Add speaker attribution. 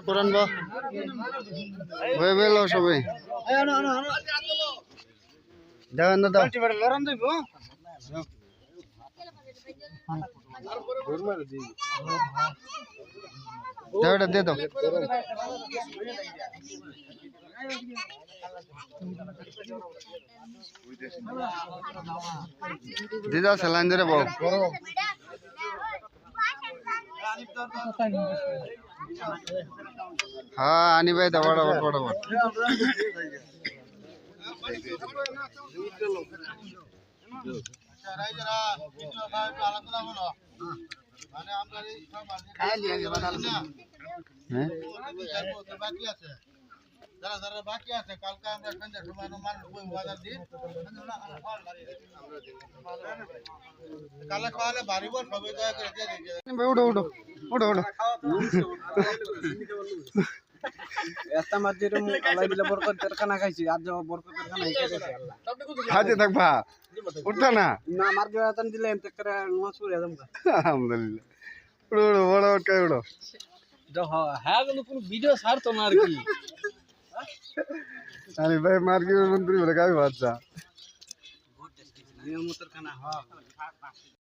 Speaker 1: কোরআন বা হয়ে গেল সবাই দেখেন না দাও দাও দিয়ে দাও দিদা স্যালাইন ধরে বল हाँ आनी भाई दबा बाकी আছে কালকে আমরা সন্ধ্যার সময় মানুষ বই বাজার দিন কালে খাওয়ালে বাড়ি বল সবাই দয়া করে দিয়ে দিই ভাই উঠো উঠো উঠো উঠো এত মাঝের আল্লাহ দিলে বরকতের খানা খাইছি আজ যাব বরকতের খানা খাইছি আল্লাহ খাইতে থাক ভা উঠতা না না মার বেতন দিলে এত করে নামাজ পড়ে যাম আলহামদুলিল্লাহ উঠো উঠো বড় কাই উঠো হ্যাঁ কিন্তু কোনো ভিডিও ছাড়তো না আর কি अरे भाई मार्केट में मंत्री बोले का भी बात था नियम उतर खाना हाँ